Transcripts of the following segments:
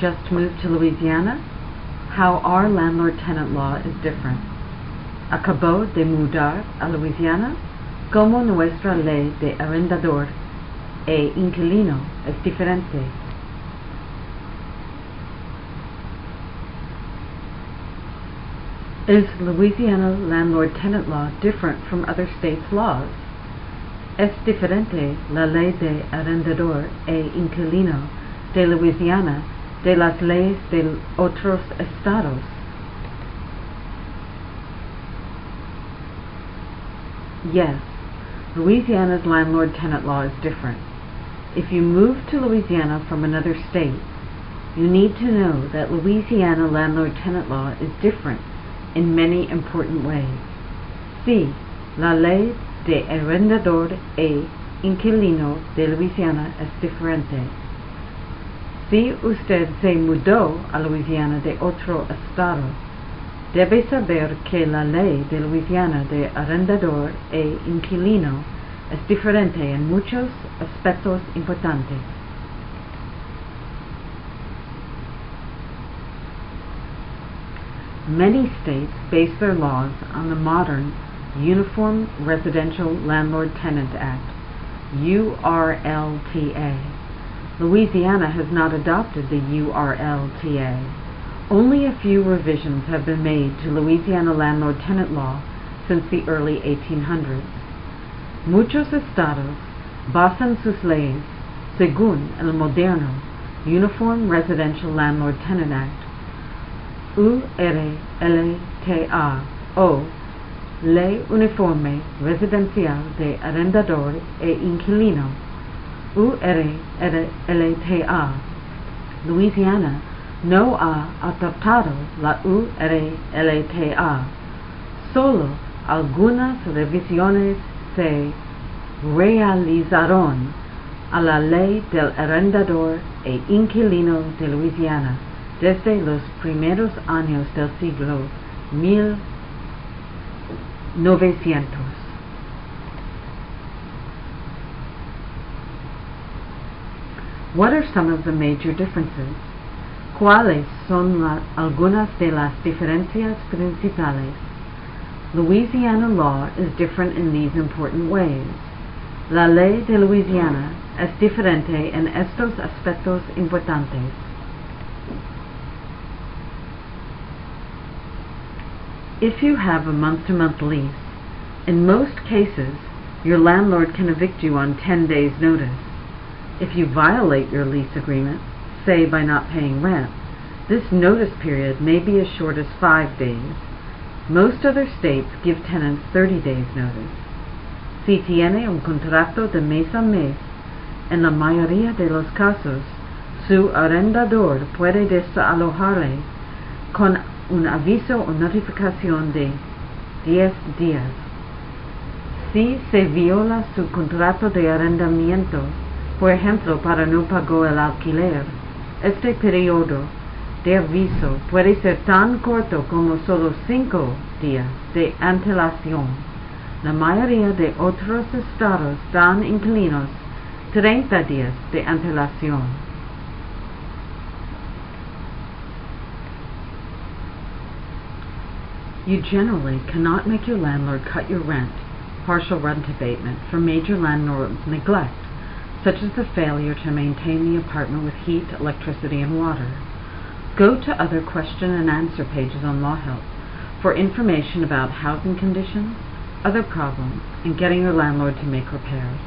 just moved to Louisiana? How our landlord-tenant law is different. Acabó de mudar a Louisiana? Como nuestra ley de arrendador e inquilino es diferente. Is Louisiana landlord-tenant law different from other states' laws? Es diferente la ley de arrendador e inquilino de Louisiana de las leyes de otros estados. Yes, Louisiana's landlord-tenant law is different. If you move to Louisiana from another state, you need to know that Louisiana landlord-tenant law is different in many important ways. Sí, la ley de arrendador e inquilino de Louisiana es diferente. Si usted se mudó a Louisiana de otro estado, debe saber que la ley de Louisiana de arrendador e inquilino es diferente en muchos aspectos importantes. Many states base their laws on the modern Uniform Residential Landlord-Tenant Act, URLTA. Louisiana has not adopted the URLTA. Only a few revisions have been made to Louisiana landlord-tenant law since the early 1800s. Muchos estados basan sus leyes según el moderno Uniform Residential Landlord-Tenant Act, URLTA, o Ley Uniforme Residencial de Arrendador e Inquilino, URLTA. Louisiana no ha adoptado la URLTA. Solo algunas revisiones se realizaron a la ley del arrendador e inquilino de Louisiana desde los primeros años del siglo 1900. What are some of the major differences? ¿Cuáles son algunas de las diferencias principales? Louisiana law is different in these important ways. La ley de Louisiana es diferente en estos aspectos importantes. If you have a month-to-month lease, in most cases, your landlord can evict you on 10 days' notice. If you violate your lease agreement, say by not paying rent, this notice period may be as short as 5 days. Most other states give tenants 30 days' notice. Si tiene un contrato de mes a mes, en la mayoría de los casos, su arrendador puede desalojarle con un aviso o notificación de 10 días. Si se viola su contrato de arrendamiento, por ejemplo, para no pagar el alquiler, este periodo de aviso puede ser tan corto como solo 5 días de antelación. La mayoría de otros estados dan inquilinos 30 días de antelación. You generally cannot make your landlord cut your rent, partial rent abatement, for major landlord neglect, such as the failure to maintain the apartment with heat, electricity, and water. Go to other question and answer pages on Law Help for information about housing conditions, other problems, and getting your landlord to make repairs.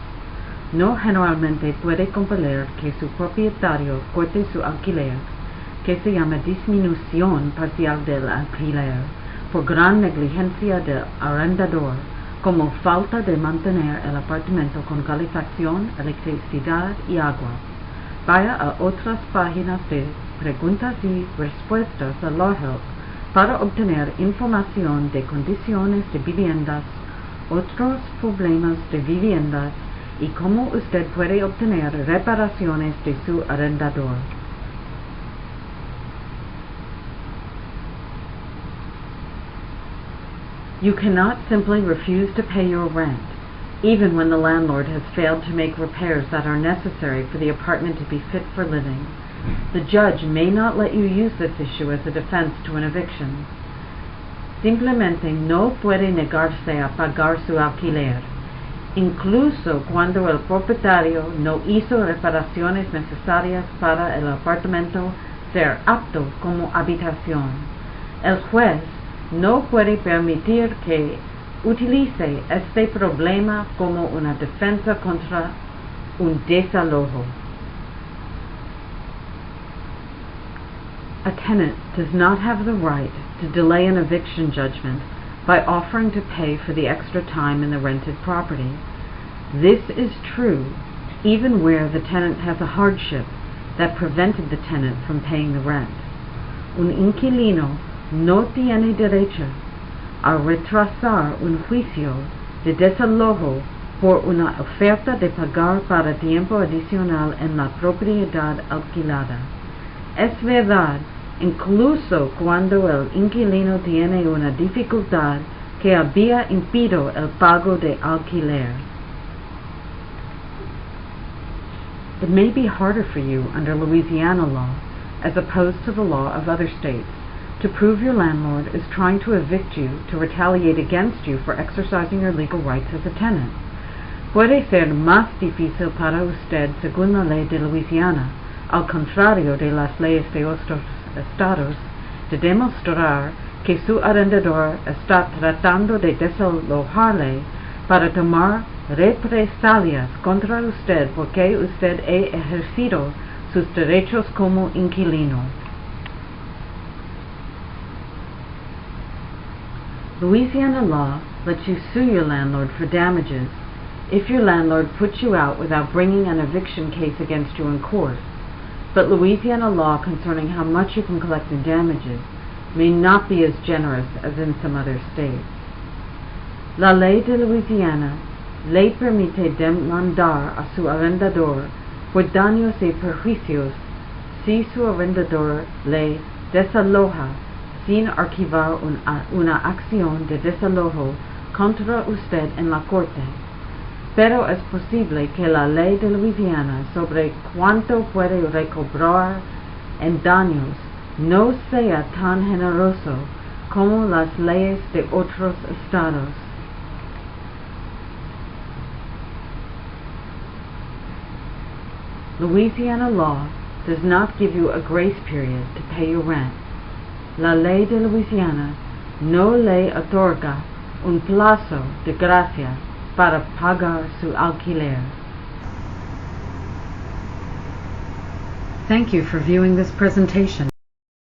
No generalmente puede compeler que su propietario corte su alquiler, que se llama disminución parcial del alquiler, por gran negligencia del arrendador, como falta de mantener el apartamento con calefacción, electricidad y agua. Vaya a otras páginas de preguntas y respuestas a Law Help para obtener información de condiciones de viviendas, otros problemas de viviendas y cómo usted puede obtener reparaciones de su arrendador. You cannot simply refuse to pay your rent, even when the landlord has failed to make repairs that are necessary for the apartment to be fit for living. The judge may not let you use this issue as a defense to an eviction. Simplemente no puede negarse a pagar su alquiler, incluso cuando el propietario no hizo reparaciones necesarias para el apartamento ser apto como habitación. El juez no puede permitir que utilice este problema como una defensa contra un desalojo. A tenant does not have the right to delay an eviction judgment by offering to pay for the extra time in the rented property. This is true even where the tenant has a hardship that prevented the tenant from paying the rent. Un inquilino no tiene derecho a retrasar un juicio de desalojo por una oferta de pagar para tiempo adicional en la propiedad alquilada. Es verdad, incluso cuando el inquilino tiene una dificultad que había impedido el pago de alquiler. It may be harder for you under Louisiana law, as opposed to the law of other states, to prove your landlord is trying to evict you to retaliate against you for exercising your legal rights as a tenant. Puede ser más difícil para usted según la ley de Louisiana, al contrario de las leyes de otros estados, de demostrar que su arrendador está tratando de desalojarle para tomar represalias contra usted porque usted ha ejercido sus derechos como inquilino. Louisiana law lets you sue your landlord for damages if your landlord puts you out without bringing an eviction case against you in court, but Louisiana law concerning how much you can collect in damages may not be as generous as in some other states. La ley de Louisiana le permite demandar a su arrendador por daños y perjuicios si su arrendador le desaloja sin archivar una acción de desalojo contra usted en la corte. Pero es posible que la ley de Louisiana sobre cuánto puede recobrar en daños no sea tan generoso como las leyes de otros estados. Louisiana law does not give you a grace period to pay your rent. La ley de Louisiana no le otorga un plazo de gracia para pagar su alquiler. Thank you for viewing this presentation.